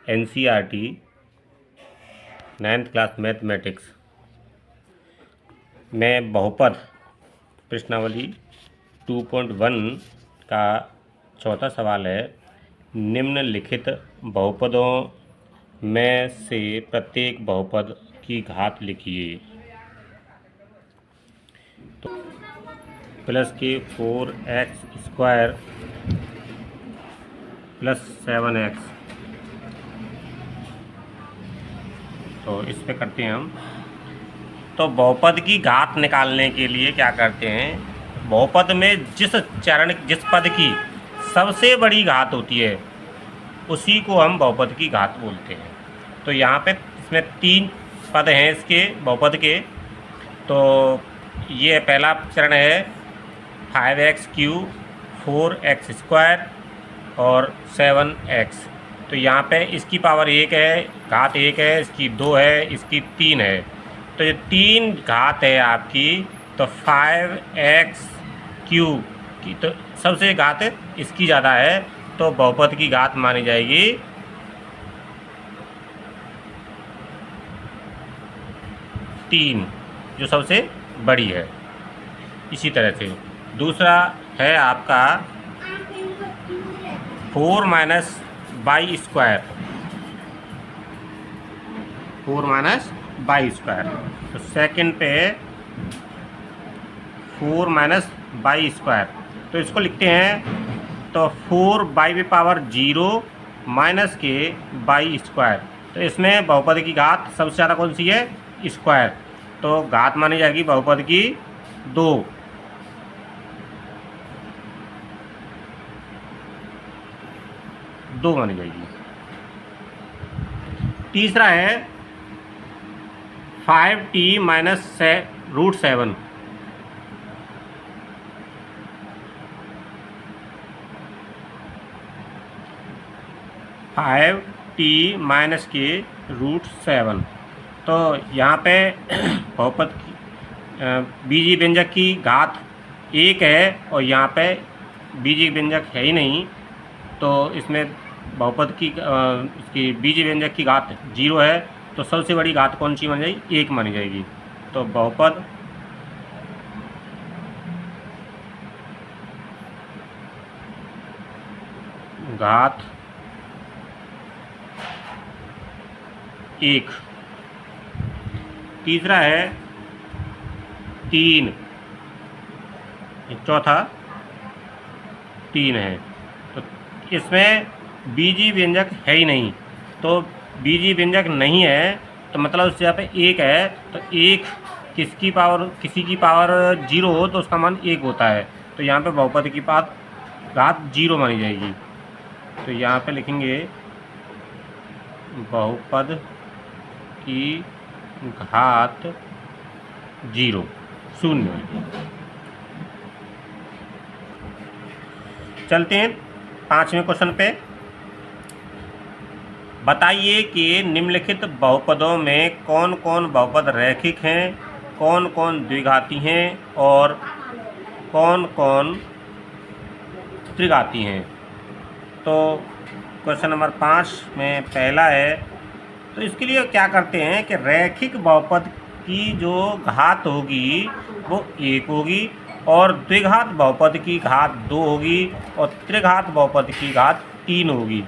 NCERT 9th class mathematics में बहुपद प्रश्नावली 2.1 का चौथा सवाल है। निम्नलिखित बहुपदों में से प्रत्येक बहुपद की घात लिखिए। तो प्लस के 4x² प्लस 7x, तो इस पे करते हैं हम। तो बहुपद की घात निकालने के लिए क्या करते हैं, बहुपद में जिस पद की सबसे बड़ी घात होती है उसी को हम बहुपद की घात बोलते हैं। तो यहाँ पे इसमें 3 पद हैं इसके बहुपद के। तो ये पहला चरण है 5x³ 4x² और 7x। तो यहाँ पे इसकी पावर 1 है, घात 1 है, इसकी 2 है, इसकी 3 है। तो ये 3 घात है आपकी। तो 5x³ की तो सबसे घात इसकी ज़्यादा है, तो बहुपद की घात मानी जाएगी 3, जो सबसे बड़ी है। इसी तरह से दूसरा है आपका 4 - y², 4 - y²। तो सेकंड पे 4 - y², तो इसको लिखते हैं। तो 4/0 माइनस के y²। तो इसमें बहुपद की घात सबसे ज़्यादा कौन सी है, स्क्वायर। तो घात मानी जाएगी बहुपद की 2। मानी जाएगी। तीसरा है 5t - √7, 5t - √7। तो यहाँ पे बहुपद की बीजीय व्यंजक की घात 1 है और यहाँ पे बीजीय व्यंजक है ही नहीं, तो इसमें बहुपद की इसकी बीजीय व्यंजक की घात 0 है। तो सबसे बड़ी घात कौन सी मानी जाएगी, 1 मानी जाएगी। तो बहुपद घात 1। तीसरा है 3, चौथा 3 है। तो इसमें बीजीय व्यंजक है ही नहीं, तो बीजीय व्यंजक नहीं है तो मतलब उससे यहाँ पे 1 है। तो 1 किसी की पावर 0 हो तो उसका मान 1 होता है। तो यहाँ पे बहुपद की घात 0 मानी जाएगी। तो यहाँ पे लिखेंगे बहुपद की घात 0, 0। चलते हैं 5वें क्वेश्चन पे। बताइए कि निम्नलिखित बहुपदों में कौन कौन बहुपद रैखिक हैं, कौन कौन द्विघाती हैं और कौन कौन त्रिघाती हैं। तो क्वेश्चन नंबर 5 में पहला है। तो इसके लिए क्या करते हैं कि रैखिक बहुपद की जो घात होगी वो 1 होगी और द्विघात बहुपद की घात 2 होगी और त्रिघात बहुपद की घात 3 होगी।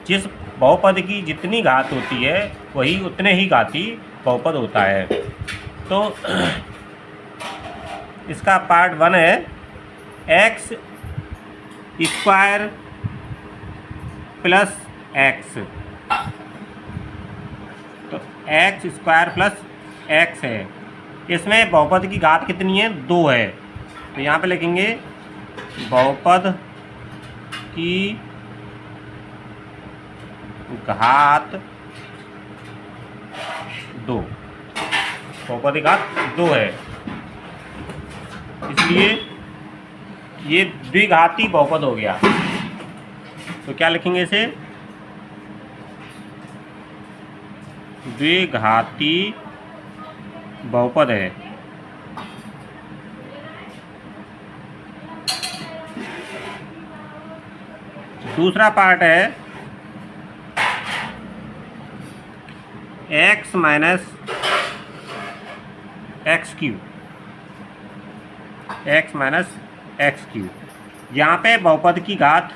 जिस बहुपद की जितनी घात होती है वही उतने ही घाती बहुपद होता है। तो इसका पार्ट 1 है x² प्लस x। तो x² प्लस x है। इसमें बहुपद की घात कितनी है, 2 है। तो यहाँ पे लिखेंगे बहुपद की घात 2, बहुपद की घात 2 है, इसलिए ये द्विघाती बहुपद हो गया। तो क्या लिखेंगे इसे, द्विघाती बहुपद है। दूसरा पार्ट है x minus x cube, x minus x cube. यहाँ पे बहुपद की घात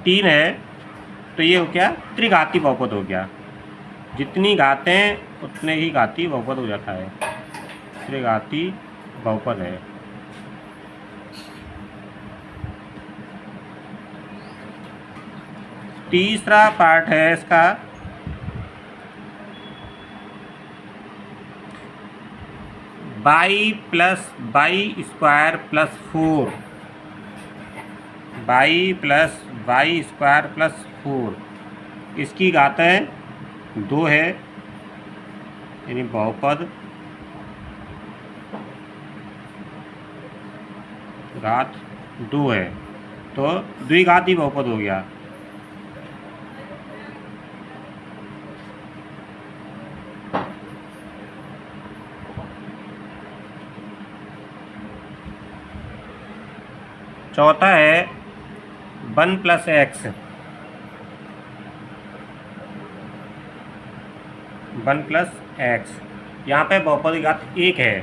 तीन है, तो ये हो गया त्रिघाती बहुपद हो गया। जितनी घातें उतने ही घाती बहुपद हो जाता है, त्रिघाती बहुपद है। तीसरा पार्ट है इसका by plus by square plus 4, by plus by square plus 4। इसकी घातें 2 है, यानी बहुपद घात 2 है, तो द्विघाती बहुपद हो गया। चौथा है 1 प्लस एक्स, 1 प्लस एक्स। यहाँ पे बहुपद की घात 1 है,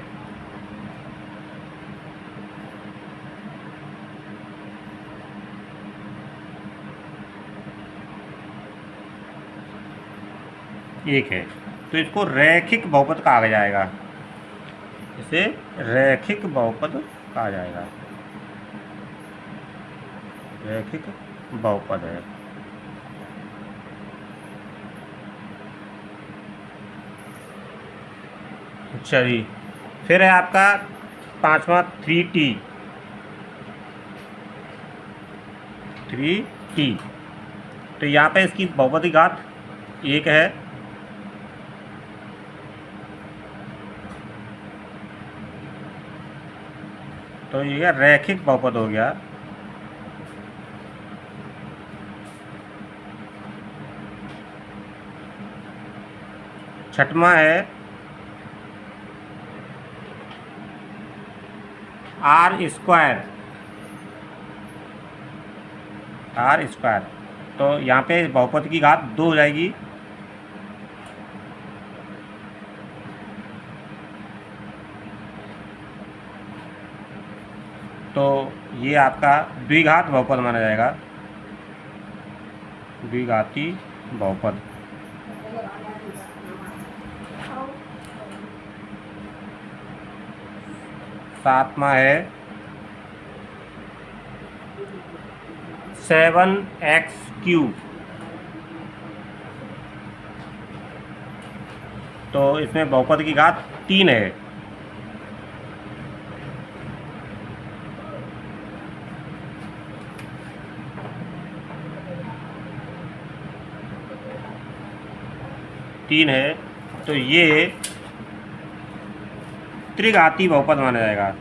तो इसको रैखिक बहुपद कहा जाएगा, इसे रैखिक बहुपद कहा जाएगा, रैखिक बहुपद है। चलिए, फिर है आपका पांचवा 3t, 3t। तो यहाँ पे इसकी बहुपद की घात 1 है, तो ये रैखिक बहुपद हो गया। छठवां है आर स्क्वायर, तो यहाँ पे बहुपद की घात 2 हो जाएगी, तो ये आपका द्विघात बहुपद माना जाएगा, द्विघाती बहुपद। सातवां है 7x क्यूब, तो इसमें बहुपद की घात 3 है, तो ये त्रिघाती बहुपद माना जाएगा।